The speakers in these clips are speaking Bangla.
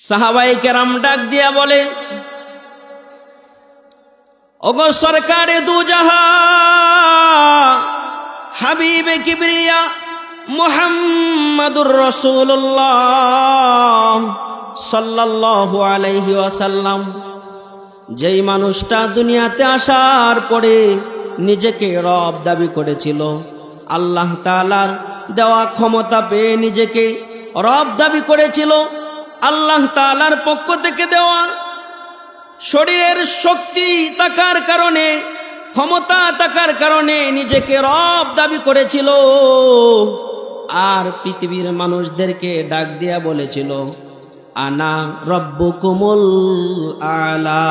সাহাবায়ে কেরাম ডাক দিয়া বলে, ওগো সরকারে দু জাহান হাবিবে কিবরিয়া মুহাম্মাদুর রাসূলুল্লাহ সাল্লাল্লাহু আলাইহি ওয়াসাল্লাম, যেই মানুষটা দুনিয়াতে আসার পরে নিজেকে রব দাবি করেছিল, আল্লাহ তাআলার দেওয়া ক্ষমতা পেয়ে নিজেকে রব দাবি করেছিল, আল্লাহ তাআলার পক্ষ থেকে দেওয়া শরীরের শক্তি থাকার কারণে, ক্ষমতা থাকার কারণে নিজেকে রব দাবি করেছিল, আর পৃথিবীর মানুষদেরকে ডাক দিয়া বলেছিল, আনা রব্বুকুমুল আলা,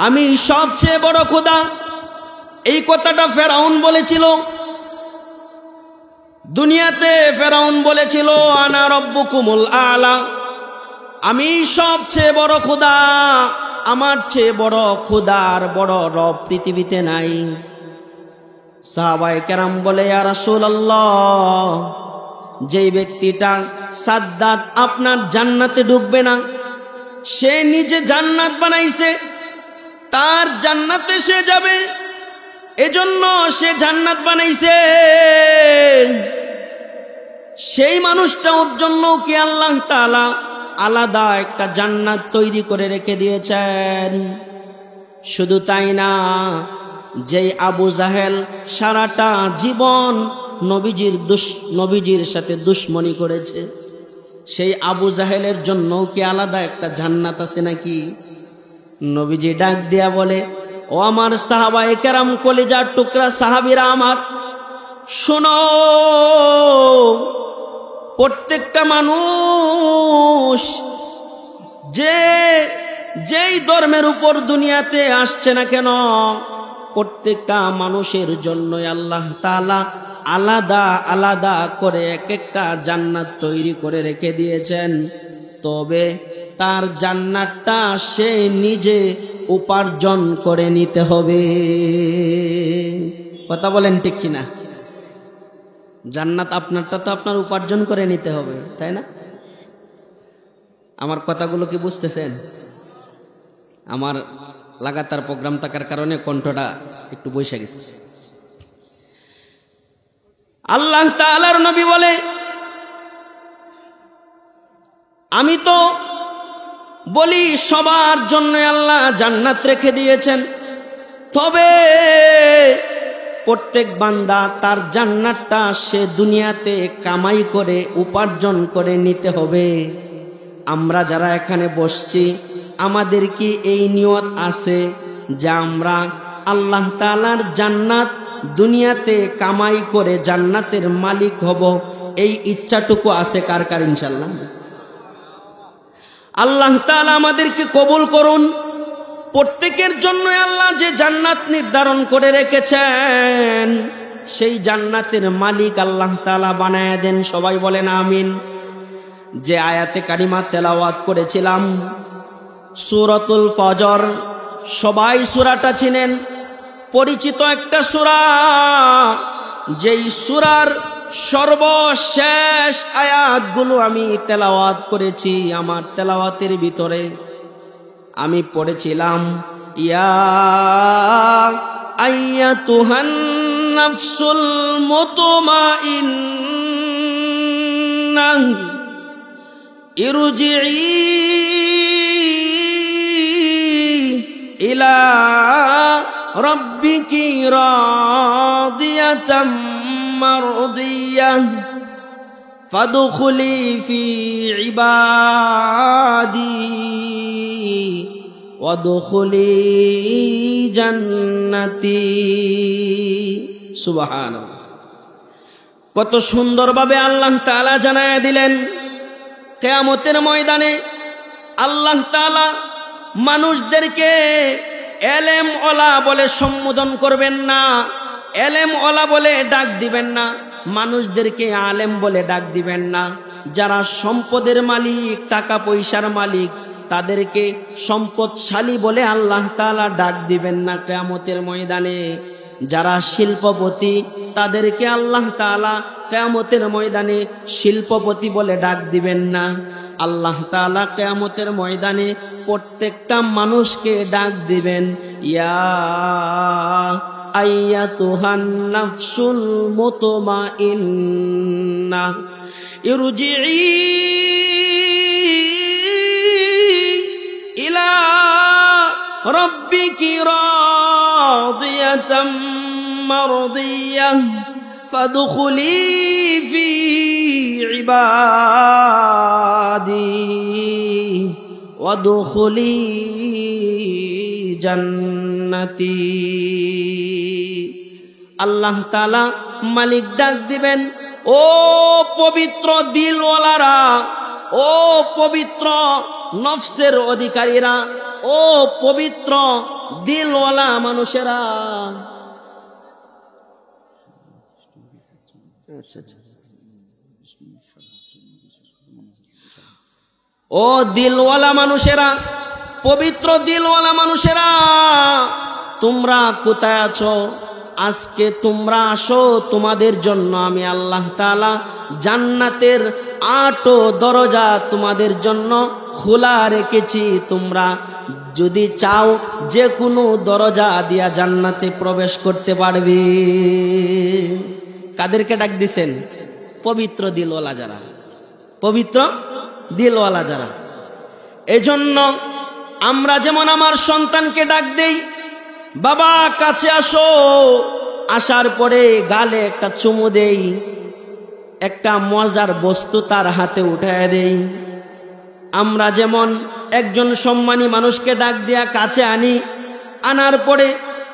আমি সবচেয়ে বড় খোদা। এই কথাটা ফেরাউন বলেছিল। দুনিয়াতে ফেরাউন বলেছিল, আনা রব্বুকুমুল আলা, আমি সবচেয়ে বড় খোদা, আমার চেয়ে বড় খোদার বড় রব পৃথিবীতে নাই। সাহাবায়ে কেরাম বলে, ইয়া রাসূলুল্লাহ, যেই ব্যক্তিটা সাদ্দাত আপনার জান্নাতে ঢুকবে না, সে নিজে জান্নাত বানাইছে, তার জান্নাতে সে যাবে, এজন্য সে জান্নাত বানাইছে, সেই মানুষটার জন্য কি আল্লাহ তাআলা আলাদা একটা জান্নাত তৈরি করে রেখে দিয়েছেন। শুধু তাই না, যেই আবু জাহেল সারাটা জীবন নবীজির সাথে দুশমনি করেছে, সেই আবু জাহেলের জন্য কি আলাদা একটা জান্নাত আছে নাকি? নবীজি ডাক দিয়া বলে, ও আমার সাহাবায়ে কেরাম, কলিজার টুকরা সাহাবীরা আমার, শোনো, প্রত্যেকটা মানুষ যেই ধর্মের উপর দুনিয়াতে আসছে না কেন, প্রত্যেকটা মানুষের জন্য আল্লাহ তাআলা আলাদা আলাদা করে এক একটা জান্নাত তৈরি করে রেখে দিয়েছেন। তবে তার জান্নাতটা সে নিজে উপার্জন করে নিতে হবে। কথা বলেন ঠিক কিনা? জান্নাত আপনারটা তো আপনার উপার্জন করে নিতে হবে, তাই না? আমার কথাগুলো কি বুঝতেছেন? আমার লাগাতার প্রোগ্রাম থাকার কারণে কণ্ঠটা একটু বসে গেছে। আল্লাহ তাআলার নবী বলে, আমি তো বলি সবার জন্য আল্লাহ জান্নাত রেখে দিয়েছেন, তবে প্রত্যেক বান্দা তার জান্নাতটা সে দুনিয়াতে কামাই করে উপার্জন করে নিতে হবে। আমরা যারা এখানে বসছি, আমাদের কি এই নিয়ত আছে যে আমরা আল্লাহ তাআলার জান্নাত দুনিয়াতে কামাই করে জান্নাতের মালিক হব? এই ইচ্ছাটুকু আছে কার কার? ইনশাআল্লাহ। আল্লাহ তাআলা আমাদেরকে কবুল করুন। প্রত্যেকের জন্য আল্লাহ যে জান্নাত নির্ধারণ করে রেখেছেন, সেই জান্নাতের মালিক আল্লাহ তাআলা বানায় দেন। সবাই বলেন আমিন। যে আয়াতে কারিমা তেলাওয়াত করেছিলাম, সূরাতুল ফজর, সবাই সূরাটা চিনেন, পরিচিত একটা সূরা, যেই সূরার সর্বশেষ আয়াতগুলো আমি তেলাওয়াত করেছি। আমার তেলাওয়াতের ভিতরে আমি পড়েছিলাম, ইয়া আইয়াতুহান নাফসুল মুতমাইন্নাহ ইরজিই ইলা রাব্বিকি রাদিয়াতাম মারদিয়াহ ফাদখুলি ফি ইবাদি ওয়াদখুলি জান্নাতি। সুবহানাল্লাহ। কত সুন্দরভাবে আল্লাহ তাআলা জানায়া দিলেন, কিয়ামতের ময়দানে আল্লাহ তাআলা মানুষদেরকে এলেম ওয়ালা বলে সম্বোধন করবেন না, এলেম ওয়ালা বলে ডাক দিবেন না, মানুষদেরকে আলেম বলে ডাক দিবেন না। যারা সম্পদের মালিক, টাকা পয়সার মালিক, তাদেরকে সম্পদশালী বলে আল্লাহ তাআলা ডাক দিবেন না কিয়ামতের ময়দানে। যারা শিল্পপতি, তাদেরকে আল্লাহ তাআলা কিয়ামতের ময়দানে শিল্পপতি বলে ডাক দিবেন না। আল্লাহ তাআলা কিয়ামতের ময়দানে প্রত্যেকটা মানুষকে ডাক দিবেন, ইয়া আইয়াতুহান নাফসুল মুতমাইন্না ইরজিই ইলা রাব্বিকি রাদিয়াতাম মারদিয়াহ ফাদখুলি ফি ইবাদি ওয়াদখুলি জান্নাতি। আল্লাহ তাআলা মালিক ডাক দিবেন, ও পবিত্র দিলওয়ালারা, ও পবিত্র নফসের অধিকারীরা, ও পবিত্র দিলওয়ালা মানুষেরা, ও দিলওয়ালা মানুষেরা, পবিত্র দিলওয়ালা মানুষেরা, তোমরা কোথায় আছো? আজকে তোমরা আসো, তোমাদের জন্য আমি আল্লাহ তাআলা জান্নাতের 8 দরজা তোমাদের জন্য খোলা রেখেছি। তোমরা যদি চাও যে কোনো দরজা দিয়া জান্নাতে প্রবেশ করতে পারবে। কাদেরকে ডাক দিছেন? পবিত্র দিলওয়ালা যারা, পবিত্র দিলওয়ালা যারা। এজন্য আমরা যেমন আমার সন্তানকে ডাক দেই, বাবা কাছে আসো, আসার পরে গালে একটা চুমু দেই, একটা মজার বস্তু তার হাতে উঠায় দেই। আমরা যেমন একজন সম্মানী মানুষকে ডাক দিয়া কাছে আনি, আনার পরে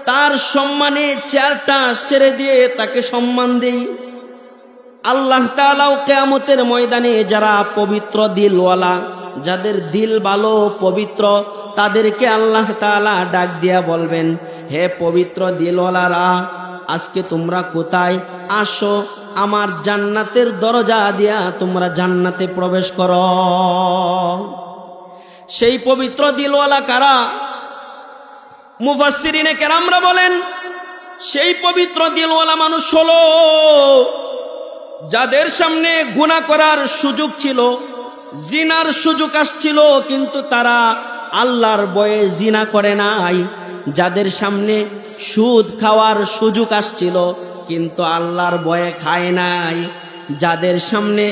তার সম্মানে চেয়ারটা ছেড়ে দিয়ে তাকে সম্মান দেই। আল্লাহ তাআলাও কিয়ামতের ময়দানে যারা পবিত্র দিলওয়ালা, যাদের দিল ভালো পবিত্র, তাদেরকে আল্লাহ তাআলা ডাক দিয়া বলবেন, হে পবিত্র দিলওয়ালারা, আজকে তোমরা কোথায়? আসো, আমার জান্নাতের দরজা দিয়া তোমরা জান্নাতে প্রবেশ করো। সেই পবিত্র দিলওয়ালা কারা? মুফাসসিরিনে কেরামরা বলেন, সেই পবিত্র দিলওয়ালা মানুষ হলো যাদের সামনে গুনাহ করার সুযোগ ছিল, জিনার সুযোগ আসছিল, কিন্তু তারা আল্লাহর ভয়ে জিনা করে নাই। যাদের সামনে সুদ খাওয়ার সুযোগ আসছিল, কিন্তু আল্লাহর ভয়ে খায় নাই। যাদের সামনে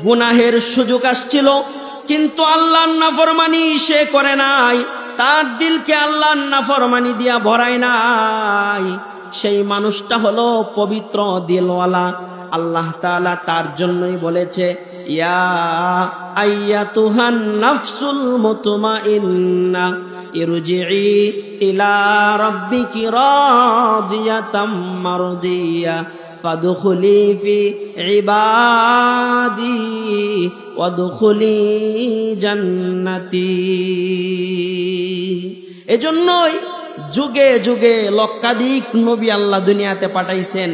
গুনাহের সুযোগ আসছিল, কিন্তু আল্লাহর নাফরমানি সে করে নাই, তার দিলকে আল্লাহর নাফরমানি দিয়া ভরায় নাই, সেই মানুষটা হলো পবিত্র দিলওয়ালা। আল্লাহ তাআলা তার জন্যই বলেছে, ইয়া আইয়াতুহান নাফসুল মুতমাইন্না ইরজিই ইলা রাব্বিকি রাদিয়াতাম মারদিয়া ফাদখুলি ফি ইবাদি ওয়াদখুলি জান্নাতি। এজন্যই যুগে যুগে লক্ষাধিক নবী আল্লাহ দুনিয়াতে পাঠাইছেন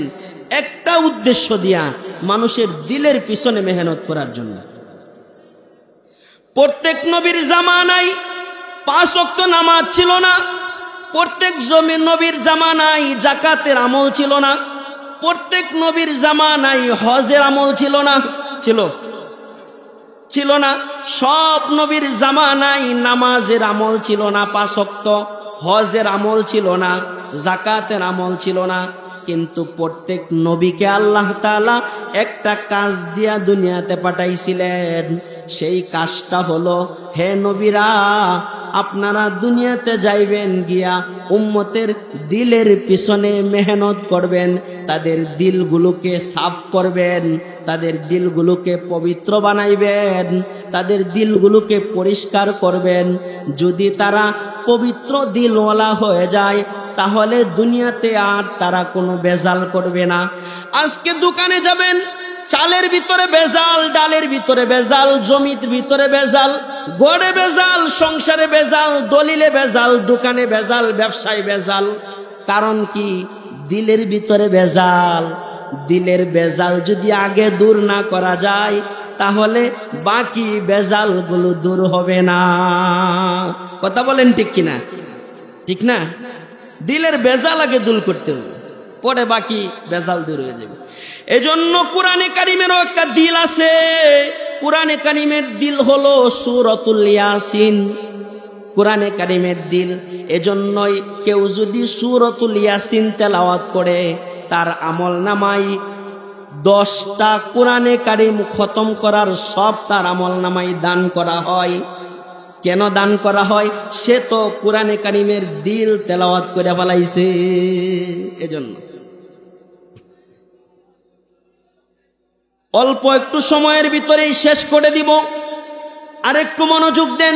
একটা উদ্দেশ্য দিয়া, মানুষের দিলের পিছনে মেহনত করার জন্য। প্রত্যেক নবীর জামানায় 5 ওয়াক্ত নামাজ ছিল না, প্রত্যেক নবীর জামানায় যাকাতের আমল ছিল না, প্রত্যেক নবীর জামানায় হজের আমল ছিল না, ছিল না। সব নবীর জামানায় নামাজের আমল ছিল না, 5 ওয়াক্ত, হজের আমল ছিল না, যাকাতের আমল ছিল না। কিন্তু প্রত্যেক নবীকে আল্লাহ তাআলা একটা কাজ দিয়া দুনিয়াতে পাঠাইছিলেন। সেই কাজটা হলো, হে নবীরা, আপনারা দুনিয়াতে যাইবেন, গিয়া উম্মতের দিলের পিছনে মেহনত করবেন, তাদের দিলগুলোকে সাফ করবেন, তাদের দিলগুলোকে পবিত্র বানাইবেন, তাদের দিলগুলোকে পরিষ্কার করবেন। যদি তারা পবিত্র দিলওয়ালা হয়ে যায়, তাহলে দুনিয়াতে আর তারা কোনো বেজাল করবে না। আজকে দোকানে যাবেন, চালের ভিতরে বেজাল, ডালের ভিতরে বেজাল, জমির ভিতরে বেজাল, গড়ে বেজাল, সংসারে বেজাল, দলিলে বেজাল, দোকানে বেজাল, ব্যবসায় বেজাল। কারণ কি? দিলের ভিতরে বেজাল। দিলের বেজাল যদি আগে দূর না করা যায়, তাহলে বাকি বেজালগুলো দূর হবে না। কথা বলেন ঠিক কিনা? ঠিক না? দিলের বেজাল আগে দূর করতে হবে, পরে বাকি বেজাল দূর হয়ে যাবে। এজন্য কোরআনে কারিমেরও একটা দিল আছে। কোরআনে কারিমের দিল হলো সূরাতুল ইয়াসিন, কোরআনে কারিমের দিল। এজন্যই কেউ যদি সূরাতুল ইয়াসিন তেলাওয়াত করে তার আমলনামায় 10টা কোরআনে কারিম খতম করার সব তার আমলনামায় দান করা হয়। কেন দান করা হয়? সে তো কোরআনে কারিমের দিল তেলাওয়াত করে ফেলাইছে। এজন্য অল্প একটু সময়ের ভিতরেই শেষ করে দিব, আর একটু মনোযোগ দেন।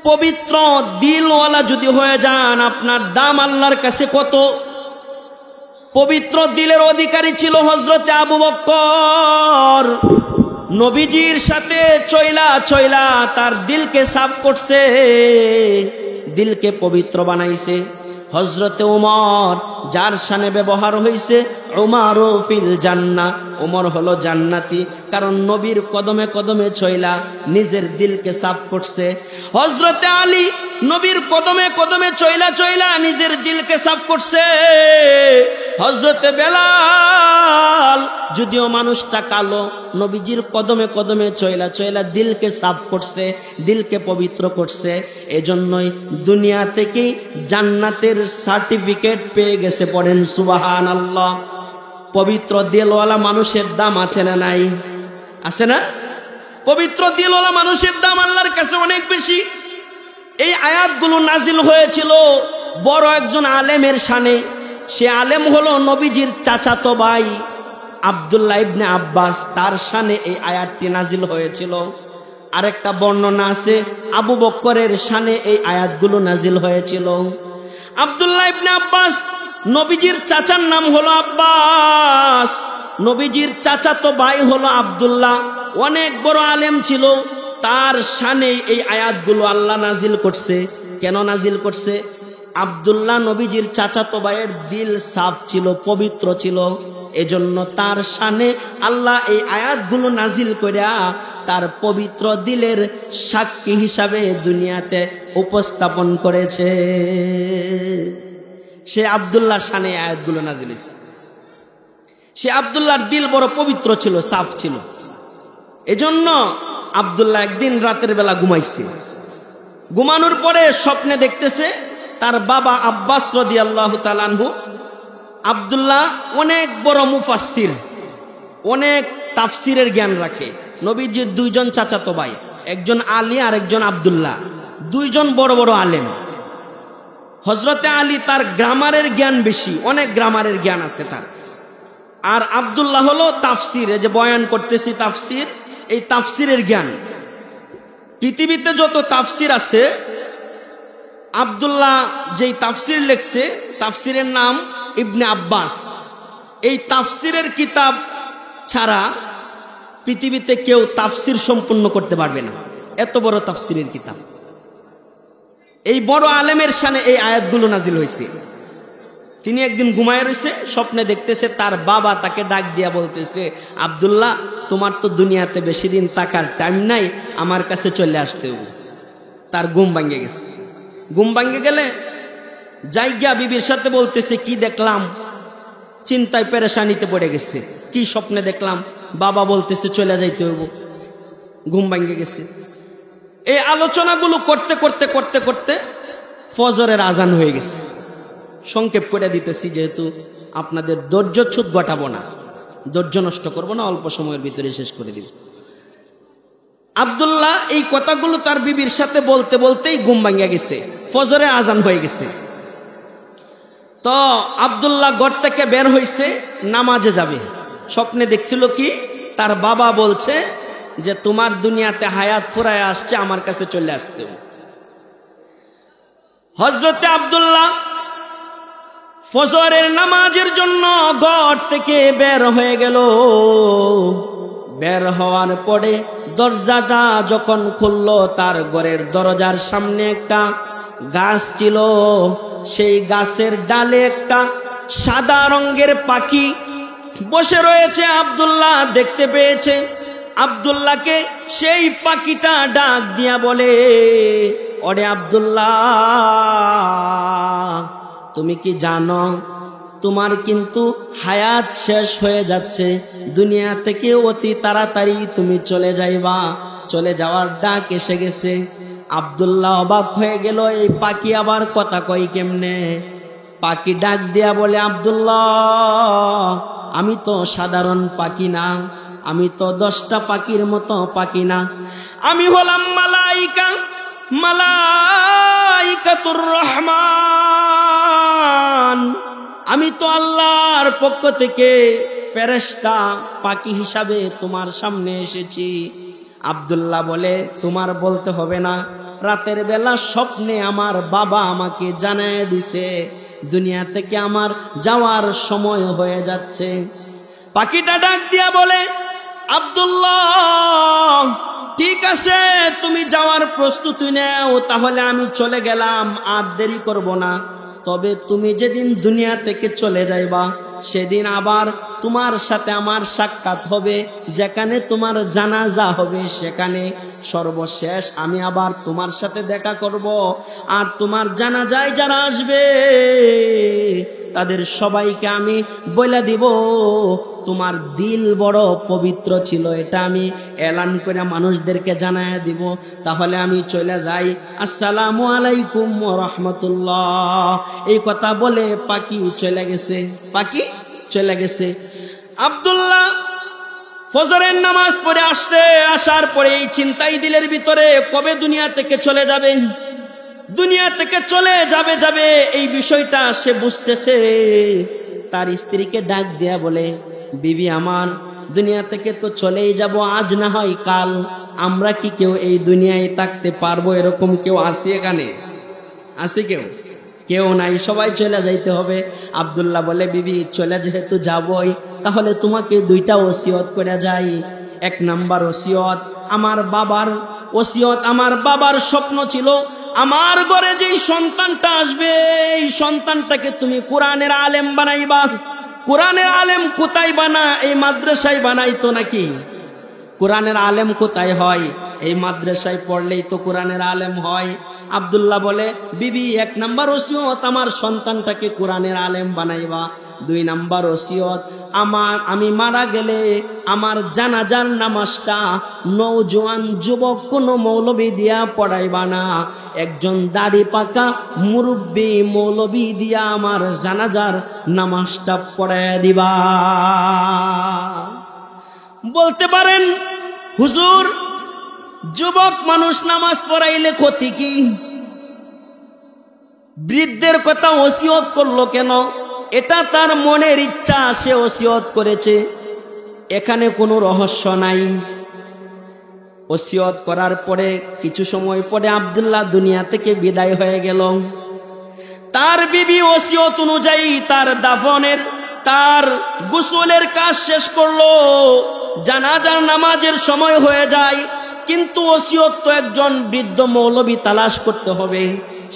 পবিত্র দিলওয়ালা যদি হয়ে যান, আপনার দাম আল্লাহর কাছে কত। পবিত্র দিলের অধিকারী ছিল হযরতে আবু বকর। নবীজির সাথে চইলা চইলা তার দিলকে সাফ করছে, দিলকে পবিত্র বানাইছে। হযরতে ওমর, যার শানে ব্যবহার হইছে উমারু ফিল জান্নাহ, ওমর হলো জান্নাতি, কারণ নবীর কদমে কদমে চইলা নিজের দিলকে সাফ করছে। হযরতে আলী, নবীর কদমে কদমে চইলা চইলা নিজের দিলকে সাফ করছে। হযরতে বেলাল, যদিও মানুষটা কালো, নবীজির কদমে কদমে চইলা চইলা দিলকে সাফ করছে, দিলকে পবিত্র করছে। এজন্যই দুনিয়া থেকেই জান্নাতের সার্টিফিকেট পেয়ে গেছে। পড়েন সুবহানাল্লাহ। পবিত্র দিলওয়ালা মানুষের দাম আছে না নাই? আছে না? পবিত্র দিলওয়ালা মানুষের দাম আল্লাহর কাছে অনেক বেশি। এই আয়াতগুলো নাজিল হয়েছিল বড় একজন আলেমের শানে। সে আলেম হলো নবীজির চাচাতো ভাই আব্দুল্লাহ ইবনে আব্বাস, তার শানে এই আয়াতটি নাজিল হয়েছিল। আরেকটা বর্ণনা আছে আবু বকরের শানে এই আয়াতগুলো নাজিল হয়েছিল। আব্দুল্লাহ ইবনে আব্বাস, নবীজির চাচার নাম হলো আব্বাস, নবীজির চাচাতো ভাই হলো আব্দুল্লাহ, অনেক বড় আলেম ছিল। তার শানে এই আয়াতগুলো আল্লাহ নাজিল করছে। কেন নাজিল করছে? আব্দুল্লাহ নবীজির চাচাতো ভাইয়ের দিল সাফ ছিল, পবিত্র ছিল। এজন্য তার শানে আল্লাহ এই আয়াতগুলো নাজিল কইরা তার পবিত্র দিলের সাক্ষী হিসাবে দুনিয়াতে উপস্থাপন করেছে। সে আব্দুল্লাহর শানে আয়াতগুলো নাজিল হয়েছে। সে আব্দুল্লাহর দিল বড় পবিত্র ছিল, সাফ ছিল। এজন্য আব্দুল্লাহ একদিন রাতের বেলা ঘুমাইছে। ঘুমানোর পরে স্বপ্নে দেখতেছে তার বাবা আব্বাস রাদিয়াল্লাহু তাআলা আনহু। আব্দুল্লাহ অনেক বড় মুফাসসির, অনেক তাফসিরের জ্ঞান রাখে। নবীজির দুইজন চাচাতো ভাই, একজন আলী আর একজন আব্দুল্লাহ, দুইজন বড় বড় আলেম। হযরতে আলী তার গ্রামারের জ্ঞান বেশি, অনেক গ্রামারের জ্ঞান আছে তার। আর আব্দুল্লাহ হলো তাফসির, এই যে বয়ান করতেছি তাফসির, এই তাফসিরের জ্ঞান। পৃথিবীতে যত তাফসির আছে, আব্দুল্লাহ যেই তাফসির লিখছে, তাফসিরের নাম ইবনে আব্বাস। এই তাফসিরের কিতাব ছাড়া পৃথিবীতে কেউ তাফসির সম্পূর্ণ করতে পারবে না, এত বড় তাফসিরের কিতাব। এই বড় আলেমের শানে এই আয়াতগুলো নাজিল হয়েছে। তিনি একদিন ঘুমায় রয়েছে, স্বপ্নে দেখতেছে তার বাবা তাকে ডাক দিয়া বলতেছে, আব্দুল্লাহ, তোমার তো দুনিয়াতে বেশি দিন থাকার টাইম নাই, আমার কাছে চলে আসতে হবে। তার ঘুম ভাঙে গেছে। ঘুম ভাঙে গেলে জায়গা বিবির সাথে বলতেছে, কি দেখলাম? চিন্তায় পেরেশানিতে পড়ে গেছে। কি স্বপ্নে দেখলাম? বাবা বলতেছে চলে যাইতে হইব। ঘুম ভাঙে গেছে। এই আলোচনাগুলো করতে করতে করতে করতে ফজরের আজান হয়ে গেছে। সংক্ষেপ করে দিতেছি, যেহেতু আপনাদের ধৈর্যচ্যুত ঘটাবো না, ধৈর্য নষ্ট করবো না, অল্প সময়ের ভিতরে শেষ করে দিব। আব্দুল্লাহ এই কথাগুলো তার বিবির সাথে বলতে বলতেই ঘুম ভাঙিয়া গেছে, ফজরের আজান হয়ে গেছে। তো আব্দুল্লাহ ঘর থেকে বের হইছে, নামাজে যাবে। স্বপ্নে দেখছিল কি, তার বাবা বলছে যে তোমার দুনিয়াতে হায়াত ফুরায় আসছে, আমার কাছে চলে আসছে। হযরতে আব্দুল্লাহ ফজরের নামাজের জন্য ঘর থেকে বের হয়ে গেল। বের হওয়ার পরে দরজাটা যখন খুললো, তার ঘরের দরজার সামনে একটা গাছ ছিল। সেই গাছের ডালে একটা সাদা রঙের পাখি বসে রয়েছে। আব্দুল্লাহ দেখতে পেয়েছে। আব্দুল্লাহকে সেই পাখিটা ডাক দিয়া বলে, ওরে আব্দুল্লাহ, তুমি কি জানো তোমার কিন্তু হায়াত শেষ হয়ে যাচ্ছে, দুনিয়া থেকে অতি তাড়াতাড়ি তুমি চলে যাইবা, চলে যাওয়ার ডাক এসে গেছে। আব্দুল্লাহ অবাক হয়ে গেল, এই পাখি আবার কথা কই কেমনে? পাখি ডাক দিয়া বলে, আব্দুল্লাহ, আমি তো সাধারণ পাখি না, আমি তো 10টা পাখির মতো পাখি না, আমি হলাম মালাইকা, মালাইকাতুর রহমান। আমি তো আল্লাহর পক্ষ থেকে ফেরেশতা পাখি হিসাবে তোমার সামনে এসেছি। আব্দুল্লাহ বলে, তোমার বলতে হবে না, রাতের বেলা স্বপ্নে আমার বাবা আমাকে জানায় দিছে দুনিয়া থেকে আমার যাওয়ার সময় হয়ে যাচ্ছে। পাখিটা ডাক দিয়া বলে, আব্দুল্লাহ, ঠিক আছে, তুমি যাওয়ার প্রস্তুতি নাও, তাহলে আমি চলে গেলাম, আর দেরি করব না। তবে তুমি যেদিন দুনিয়া থেকে চলে যাইবা, সেদিন আবার তোমার সাথে আমার সাক্ষাৎ হবে, যেখানে তোমার জানাজা হবে, সেখানে সর্বশেষ আমি আবার তোমার সাথে দেখা করব। আর তোমার জানাজায় যারা আসবে তাদের সবাইকে আমি বলে দিব তোমার দিল বড় পবিত্র ছিল, এটা আমি এলান করে মানুষদেরকে জানায় দিব। তাহলে আমি চলে যাই, আসসালামু আলাইকুম ওয়া রাহমাতুল্লাহ। এই কথা বলে পাখি চলে গেছে, পাখি চলে গেছে। আব্দুল্লাহ ফজরের নামাজ পড়ে আসছে, আসার পরে এই চিন্তাই দিলের ভিতরে, কবে দুনিয়া থেকে চলে যাবে, দুনিয়া থেকে চলে যাবে এই বিষয়টা সে বুঝতেছে। তার স্ত্রীকে ডাক দেয়া বলে, বিবি আমার, দুনিয়া থেকে তো চলেই যাব, আজ না হয় কাল, আমরা কি কেউ এই দুনিয়ায় থাকতে পারবো? এরকম কেউ আছে এখানে? আছে কেউ? কেউ নাই, সবাই চলে যাইতে হবে। আব্দুল্লাহ বলে, বিবি চলে যেহেতু যাবই, তাহলে তোমাকে 2টা ওসিয়ত করে যাই। 1 নাম্বার ওসিয়ত, আমার বাবার ওসিয়ত, আমার বাবার স্বপ্ন ছিল আমার ঘরে যেই সন্তানটা আসবে, এই সন্তানটাকে তুমি কোরআনের আলেম বানাইবা। কোরআনের আলেম কোথায় বানা? এই মাদ্রাসায় বানাইতো নাকি? কোরআনের আলেম কোথায় হয়? এই মাদ্রাসায় পড়লেই তো কোরআনের আলেম হয়। আব্দুল্লাহ বলে, বিবি 1 নাম্বার ওসিয়ত, আমার সন্তানটাকে কোরআনের আলেম বানাইবা। 2 নাম্বার ওসিয়ত, আমি মারা গেলে আমার জানাজার নামাজটা নওজোয়ান যুবক কোনো মৌলবী দিয়া পড়াইবা না, একজন দাড়ি পাকা মুরব্বী মৌলবী দিয়া আমার জানাজার নামাজটা পড়াইয়া দিবা। বলতে পারেন, হুজুর, যুবক মানুষ নামাজ পড়াইলে ক্ষতি কি? বৃদ্ধের কথা ওসিয়ত করলো কেন? এটা তার মনের ইচ্ছা, সে ওসিয়ত করেছে, এখানে কোনো রহস্য নাই। ওসিয়ত করার পরে কিছু সময় পরে আব্দুল্লাহ দুনিয়া থেকে বিদায় হয়ে গেল। তার বিবি ওসিয়ত অনুযায়ী তার দাফনের, তার গোসলের কাজ শেষ করলো, জানাজার নামাজের সময় হয়ে যায়। কিন্তু ওসিয়ত তো একজন বৃদ্ধ মৌলবী তালাশ করতে হবে,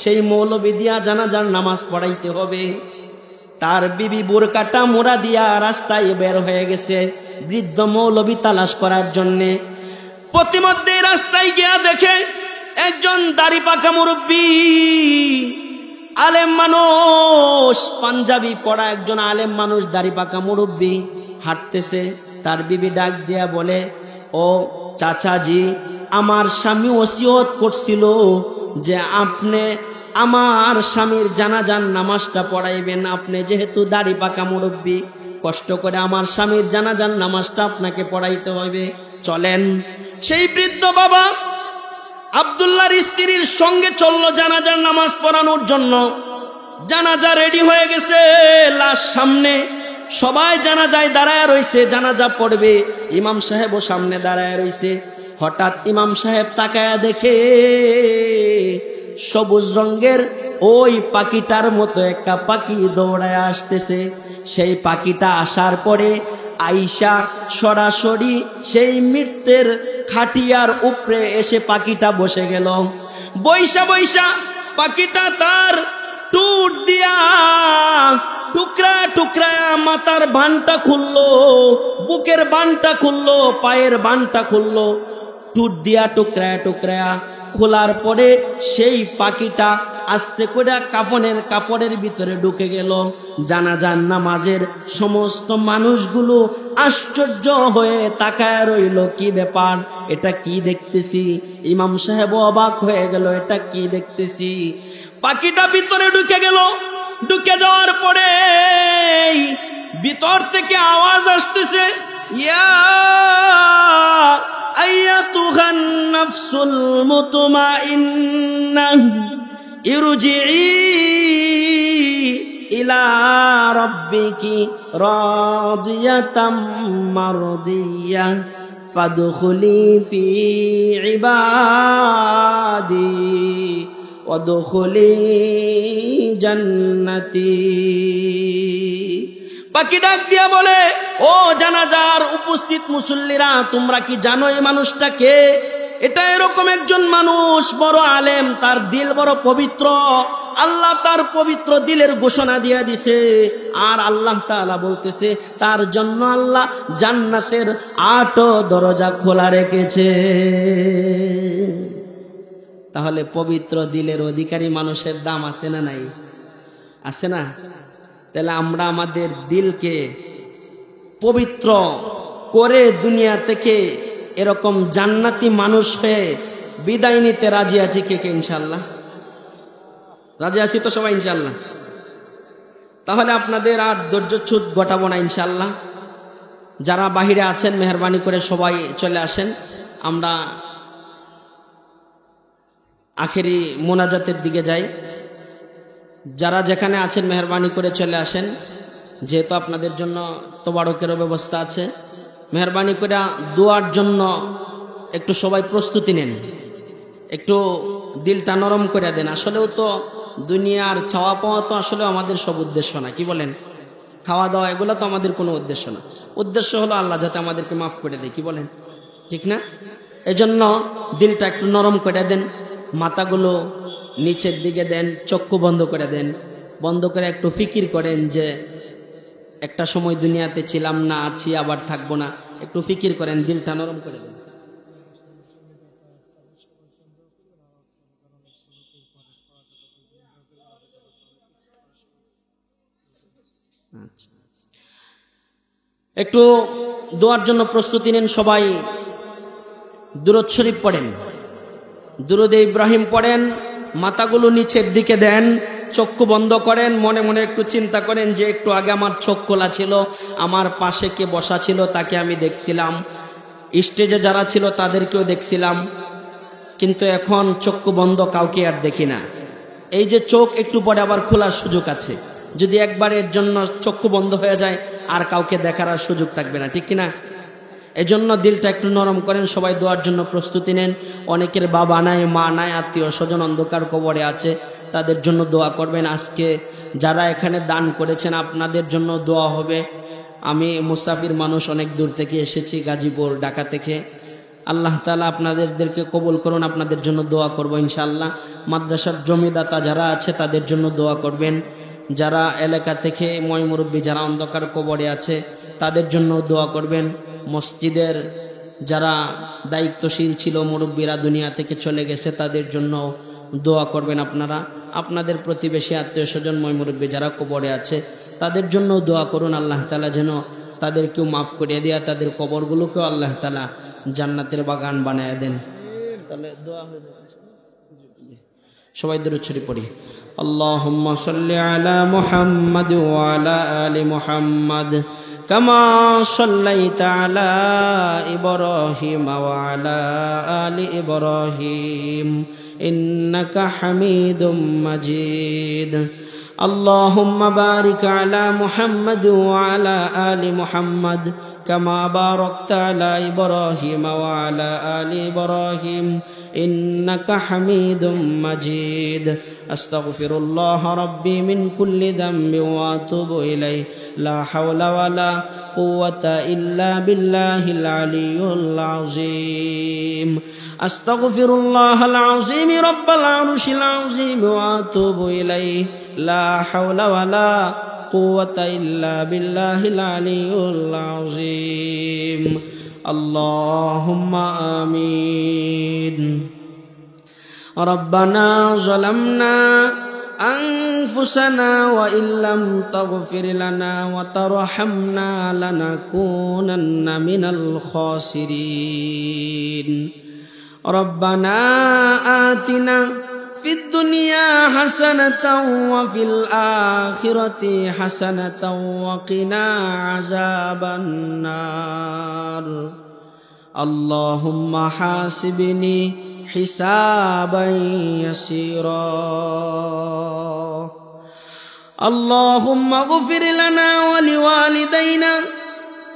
সেই মৌলবী দিয়া জানাজার নামাজ পড়াইতে হবে। তার বিবি বোরকাটা মোড়া দিয়া রাস্তায় বের হয়ে গেছে বৃদ্ধ মৌলবী তালাশ করার জন্যে। প্রতিমধ্যে রাস্তায় গিয়া দেখে একজন দাড়ি পাকা মুরব্বী আলেম মানুষ, পাঞ্জাবি পরা একজন আলেম মানুষ, দাড়ি পাকা মুরব্বী হাঁটতেছে। তার বিবি ডাক দিয়া বলে, ও চাচাজি, আমার স্বামী ওসিয়ত করছিল যে আপনি আমার স্বামীর জানাজার নামাজটা পড়াইবেন। আপনি যেহেতু দাড়ি পাকা মুরব্বী, কষ্ট করে আমার স্বামীর জানাজার নামাজটা আপনাকে পড়াইতে হবে, চলেন। সেই বৃদ্ধ বাবা আব্দুল্লাহর স্ত্রীর সঙ্গে চললো জানাজার নামাজ পড়ানোর জন্য। জানাজা রেডি হয়ে গেছে, লাশ সামনে, সবাই জানাজায় দাঁড়ায় রইছে, জানাজা পড়বে। ইমাম সাহেবও সামনে দাঁড়ায় রইছে। হঠাৎ ইমাম সাহেব তাকায়া দেখে সবুজ রঙের ওই পাখিটার মতো একটা পাখি দৌড়ায় আসতেছে। সেই পাখিটা আসার পরে আইসা সরাসরি সেই মৃত্যুর খাটিয়ার উপরে এসে পাখিটা বসে গেল। বৈশা বৈশা পাখিটা তার টুট দিয়া টুকরা টুকরা মাথার বানটা খুললো, বুকের বানটা খুললো, পায়ের বানটা খুললো, টুট দিয়া টুকরা টুকরা খোলার পরে সেই পাখিটা আস্তে করে কাফনের কাপড়ের ভিতরে ঢুকে গেল। জানাজার নামাজের সমস্ত মানুষগুলো আশ্চর্য হয়ে তাকায় রইল, কি ব্যাপার, এটা কি দেখতেছি। ইমাম সাহেব অবাক হয়ে গেল, এটা কি দেখতেছি। পাখিটা ভিতরে ঢুকে গেল। ঢুকে যাওয়ার পরে ভিতর থেকে আওয়াজ আসতেছে, ইয়া আইয়াতুহান নাফসুল মুতমাইন্নাহ ইরজিই ইলা রাব্বিকি রাদিয়াতাম মারদিয়াহ ফাদখুলি ফি ইবাদি ওয়াদখুলি জান্নাতি। পাখি ডাক দিয়া বলে, ও জানাজার উপস্থিত মুসল্লিরা, তোমরা কি জানো এই মানুষটা কে? এটা এরকম একজন মানুষ, বড় আলেম, তার দিল বড় পবিত্র। আল্লাহ তার পবিত্র দিলের ঘোষণা দিয়ে দিছে। আর আল্লাহ তাআলা বলতেছে তার জন্য আল্লাহ জান্নাতের 8 দরজা খোলা রেখেছে। তাহলে পবিত্র দিলের অধিকারী মানুষের দাম আছে না নাই? আছে না? তাহলে আমরা আমাদের দিলকে পবিত্র করে দুনিয়া থেকে এরকম জান্নাতি মানুষ হয়ে বিদায় নিতে রাজি আছি কে কে? ইনশাল্লাহ রাজি আছি তো সবাই ইনশাল্লাহ। তাহলে আপনাদের আর ধৈর্যচ্যুত ঘটাবো না ইনশাল্লাহ। যারা বাহিরে আছেন মেহরবানি করে সবাই চলে আসেন, আমরা আখেরি মোনাজাতের দিকে যাই। যারা যেখানে আছেন মেহরবানি করে চলে আসেন, যেহেতু আপনাদের জন্য তোবারকেরও ব্যবস্থা আছে। মেহরবানি করে দোয়ার জন্য একটু সবাই প্রস্তুতি নেন, একটু দিলটা নরম করে দেন। আসলেও তো দুনিয়ার চাওয়া পাওয়া তো আসলে আমাদের সব উদ্দেশ্য না, কি বলেন? খাওয়া দাওয়া এগুলো তো আমাদের কোনো উদ্দেশ্য না। উদ্দেশ্য হলো আল্লাহ যাতে আমাদেরকে মাফ করে দেয়, কি বলেন? ঠিক না? এজন্য দিলটা একটু নরম করে দেন, মাথাগুলো নিচের দিকে দেন, চক্ষু বন্ধ করে দেন। বন্ধ করে একটু ফিকির করেন যে একটা সময় দুনিয়াতে ছিলাম না, আছি, আবার থাকবো না। একটু ফিকির করেন, দিলটা নরম করে দেন। আচ্ছা, একটু দোয়ার জন্য প্রস্তুতি নেন সবাই। দুরূদ শরীফ পড়েন, দুরূদে ইব্রাহিম পড়েন, মাথাগুলো নিচের দিকে দেন, চক্ষু বন্ধ করেন। মনে মনে একটু চিন্তা করেন যে একটু আগে আমার চোখ খোলা ছিল, আমার পাশে কে বসা ছিল তাকে আমি দেখছিলাম, স্টেজে যারা ছিল তাদেরকেও দেখছিলাম, কিন্তু এখন চক্ষু বন্ধ, কাউকে আর দেখি না। এই যে চোখ একটু পরে আবার খোলার সুযোগ আছে। যদি একবারের জন্য চক্ষু বন্ধ হয়ে যায় আর কাউকে দেখার আর সুযোগ থাকবে না, ঠিক কিনা? এজন্য দিলটা একটু নরম করেন, সবাই দোয়ার জন্য প্রস্তুতি নেন। অনেকের বাবা নাই, মা নাই, আত্মীয় স্বজন অন্ধকার কবরে আছে, তাদের জন্য দোয়া করবেন। আজকে যারা এখানে দান করেছেন আপনাদের জন্য দোয়া হবে। আমি মুসাফির মানুষ, অনেক দূর থেকে এসেছি, গাজীপুর, ঢাকা থেকে। আল্লাহ তাআলা আপনাদেরকে কবুল করুন, আপনাদের জন্য দোয়া করব ইনশাআল্লাহ। মাদ্রাসার জমিদাতা যারা আছে তাদের জন্য দোয়া করবেন। যারা এলাকা থেকে ময়মুরব্বী যারা অন্ধকার কবরে আছে তাদের জন্য দোয়া করবেন। মসজিদের যারা দায়িত্বশীল ছিল, মুরব্বীরা দুনিয়া থেকে চলে গেছে, তাদের জন্য দোয়া করবেন আপনারা। আপনাদের প্রতিবেশী আত্মীয় স্বজন ময়মুরব্বী যারা কবরে আছে তাদের জন্য দোয়া করুন। আল্লাহ তাআলা যেন তাদেরকেও মাফ করিয়ে দেয়া, তাদের কবরগুলোকেও আল্লাহ তাআলা জান্নাতের বাগান বানায় দেন। তাহলে দোয়া হয়ে যাবে। সবাই দরুদ শরীফ পড়ি। আল্লাহুম্মা সাল্লি আলা মুহাম্মাদ ওয়া আলা আলি মুহাম্মাদ কামা সাল্লাইতা আলা ইব্রাহিম ওয়া আলা আলি ইব্রাহিম ইন্নাকা হামিদুম মাজিদ। আল্লাহুম্মা বারিক আলা মুহাম্মাদ ওয়া আলা আলি মুহাম্মাদ কামা বারাকতা আলা ইব্রাহিম ওয়া আলা আলি ইব্রাহিম ইন্নাকা হামিদুম মাজিদ। আস্তাগফিরুল্লাহ রাব্বি মিন কুল্লি যামবি ওয়া আতুবু ইলাইহি লা হাওলা ওয়ালা কুওয়াতা ইল্লা বিল্লাহিল আলিয়্যিল আযীম। আস্তাগফিরুল্লাহাল আযীম রাব্বাল আরশিল আযীম ওয়া আতুবু ইলাইহি লা হাওলা ওয়ালা কুওয়াতা ইল্লা বিল্লাহিল আলিয়্যিল আযীম। আল্লাহুম্মা আমিন। ربنا ظلمنا أنفسنا وإن لم تغفر لنا وترحمنا لنكونن من الخاسرين ربنا آتنا في الدنيا حسنة وفي الآخرة حسنة وقنا عذاب النار اللهم حاسبني حسابا يسيرا اللهم اغفر لنا ولوالدينا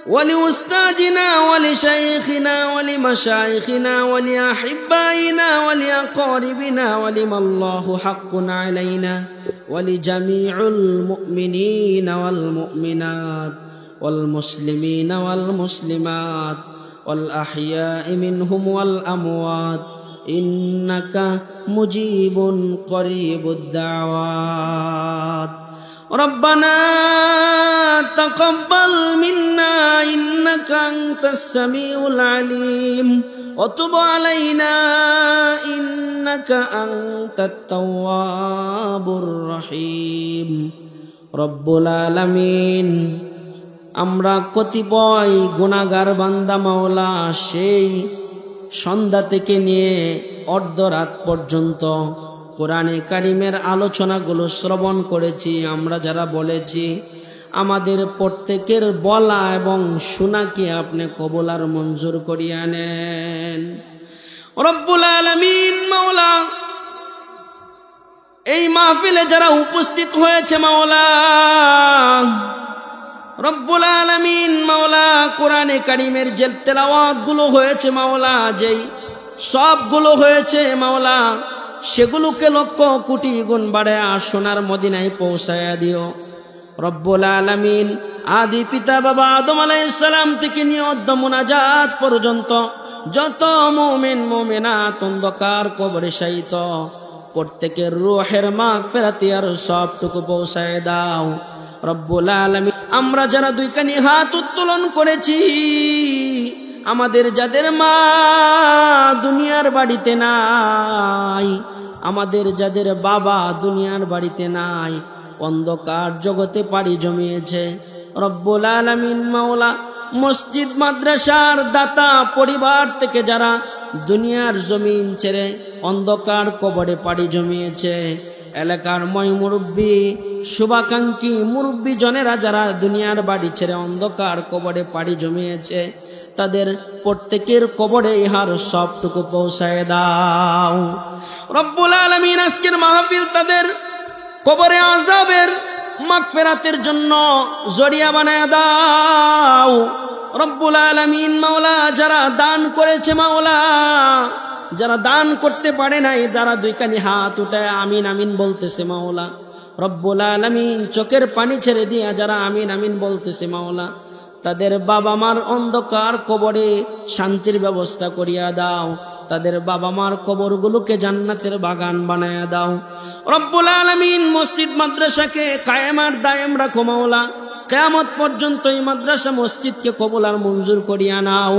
ولأستاذنا ولشيخنا ولمشايخنا ولأحبائنا ولأقاربنا ولمن الله حق علينا ولجميع المؤمنين والمؤمنات والمسلمين والمسلمات والأحياء منهم والأموات إنك مجيب قريب الدعوات ربنا تقبل منا إنك أنت السميع العليم وتب علينا إنك أنت التواب الرحيم رب العالمين আমরা কতিপয় গুনাহগার বান্দা মাওলা সেই সন্ধ্যা থেকে নিয়ে অর্ধরাত পর্যন্ত কোরআনে কারিমের আলোচনাগুলো শ্রবণ করেছি আমরা যারা বলেছি আমাদের প্রত্যেকের বলা এবং শোনাকে আপনি কবুল আর মঞ্জুর করিয়া নেন রব্বুল আলামিন মাওলা এই মাহফিলে যারা উপস্থিত হয়েছে মাওলা রব্বুল আলামিন মাওলা কোরআনে কারিমের যে তেলাওয়াত গুলো হয়েছে মাওলা যেই সবগুলো হয়েছে মাওলা সেগুলোকে লক্ষ কোটি গুণ বাড়ায়া সোনার মদিনায় পৌঁছায়া দিও রব্বুল আলামিন আদি পিতা বাবা আদম আলাইহিস সালাম থেকে নিয়ে অদ্য মুনাজাত পর্যন্ত যত মুমিন মুমিনাত অন্ধকার কবরে শায়িত প্রত্যেকের রূহের মাগফিরাত আর সবটুকু পৌঁছায় দাও রব্বুল আলামিন আমরা যারা দুই কানি হাত উত্তোলন করেছি আমাদের যাদের মা দুনিয়ার বাড়িতে নাই আমাদের যাদের বাবা দুনিয়ার বাড়িতে নাই অন্ধকার জগতে পাড়ি জমিয়েছে রব্বুল আলামিন মাওলা মসজিদ মাদ্রাসার দাতা পরিবার থেকে যারা দুনিয়ার জমিন ছেড়ে অন্ধকার কবরে পাড়ি জমিয়েছে এলাকার ময় মুরব্বী শুভাকাঙ্ক্ষী মুরব্বী জনেরা যারা দুনিয়ার বাড়ি ছেড়ে অন্ধকার কবরে পাড়ি জমিয়েছে তাদের প্রত্যেকের কবরে ইহার সবটুকু পৌঁছায় দাও রব্বুল আলামিন আজকের মাহফিল তাদের কবরে আযাবের মাগফিরাতের জন্য জরিয়া বানায় দাও রব্বুল আলামিন মাওলা যারা দান করেছে মাওলা যারা দান করতে পারে নাই যারা দুই কানি হাত উঠায় আমিন আমিন বলতেছে মাওলা রব্বুল আলামিন চোখের পানি ছেড়ে দিয়া যারা আমিন আমিন বলতেছে মাওলা তাদের বাবা মার অন্ধকার কবরে শান্তির ব্যবস্থা করিয়া দাও তাদের বাবা মার কবরগুলোকে জান্নাতের বাগান বানায়া দাও রব্বুল আলামিন মসজিদ মাদ্রাসাকে কায়েম আর দায়েম রাখো মাওলা কিয়ামত পর্যন্ত এই মাদ্রাসা মসজিদকে কবুল আর মঞ্জুর করিয়া নাও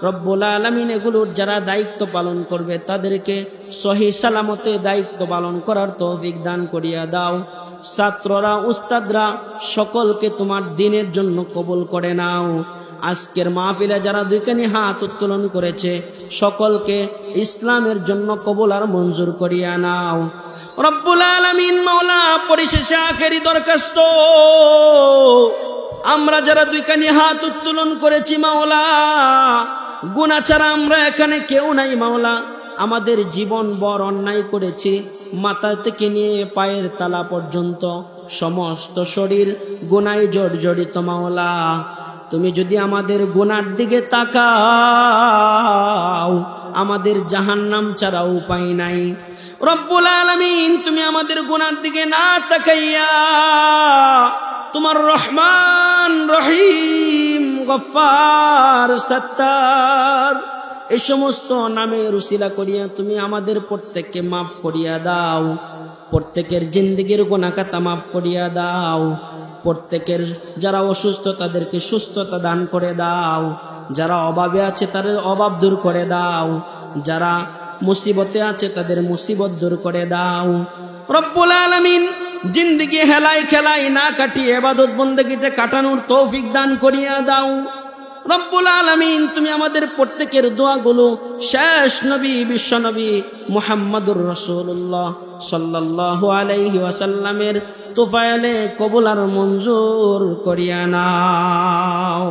রব্বুল আলামিন এগুলোর যারা দায়িত্ব পালন করবে তাদেরকে সহি সালামতে দায়িত্ব পালন করার তৌফিক দান করিয়া দাও ছাত্ররা উস্তাদরা সকলকে তোমার দ্বীনের জন্য কবুল করে নাও আজকের মাহফিলে যারা দুইখানি হাত উত্তোলন করেছে সকলকে ইসলামের জন্য কবুল আর মঞ্জুর করিয়া নাও রব্বুল আলামিন মাওলা পরিশেষে আখেরি দরখাস্ত আমরা যারা দুইখানি হাত উত্তোলন করেছি মাওলা গুনাহ ছাড়া আমরা এখানে কেউ নাই মাওলা আমাদের জীবন বড় অন্যায় করেছি মাথা থেকে নিয়ে পায়ের তালা পর্যন্ত সমস্ত শরীর গুনাহে জর্জরিত মাওলা তুমি যদি আমাদের গুনার দিকে তাকাও আমাদের জাহান্নাম ছাড়া উপায় নাই রব্বুল আলামিন তুমি আমাদের গুনার দিকে না তাকাইয়া তোমার রহমান রহিম গফফার সত্তার এই সমস্ত নামের উসিলা করিয়া তুমি আমাদের প্রত্যেককে মাফ করিয়া দাও প্রত্যেকের জিন্দেগীর গুনাহ খাতা মাফ করিয়া দাও প্রত্যেকের যারা অসুস্থ তাদেরকে সুস্থতা দান করে দাও যারা অভাবে আছে তাদের অভাব দূর করে দাও যারা মুসিবতে আছে তাদের মুসিবত দূর করে দাও। রব্বুল আলামিন জিন্দেগি হেলাই খেলাই না কাটিয়ে ইবাদত বন্দেগিতে কাটানোর তৌফিক দান করিয়া দাও। রব্বুল আলামিন তুমি আমাদের প্রত্যেকের দোয়াগুলো শেষ নবী বিশ্ব নবী মুহাম্মদুর রাসূলুল্লাহ সাল্লাল্লাহু আলাইহি ওয়াসাল্লামের তোফায়েলে কবুল আর মঞ্জুর করিয়া নাও।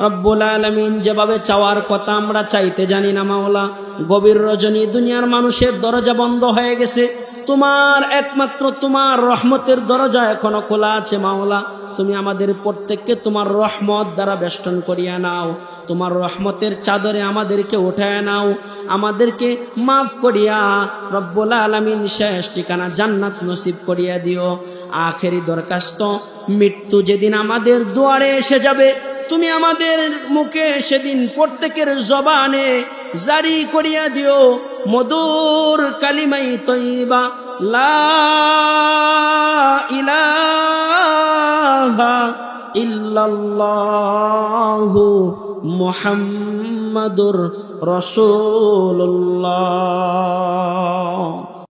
রব্বুল আলামিন যেভাবে চাওয়ার কথা আমরা চাইতে জানি না মাওলা, গভীর রজনী দুনিয়ার মানুষের দরজা বন্ধ হয়ে গেছে, তোমার একমাত্র তোমার রহমতের দরজা এখনো খোলা আছে মাওলা। তুমি আমাদের প্রত্যেককে তোমার রহমত দ্বারা বেষ্টন করিয়া নাও, তোমার রহমতের চাদরে আমাদেরকে উঠায় নাও, আমাদেরকে মাফ করিয়া রব্বুল আলামিন শেষ ঠিকানা জান্নাত নসিব করিয়া দিও। আখেরি দরখাস্ত, মৃত্যু যেদিন আমাদের দুয়ারে এসে যাবে, তুমি আমাদের মুখে সেদিন প্রত্যেকের জবানে জারি করিয়া দিও মধুর কালিমাই তয়্যিবা লা ইলাহা ইল্লাল্লাহু মুহাম্মাদুর রাসূলুল্লাহ।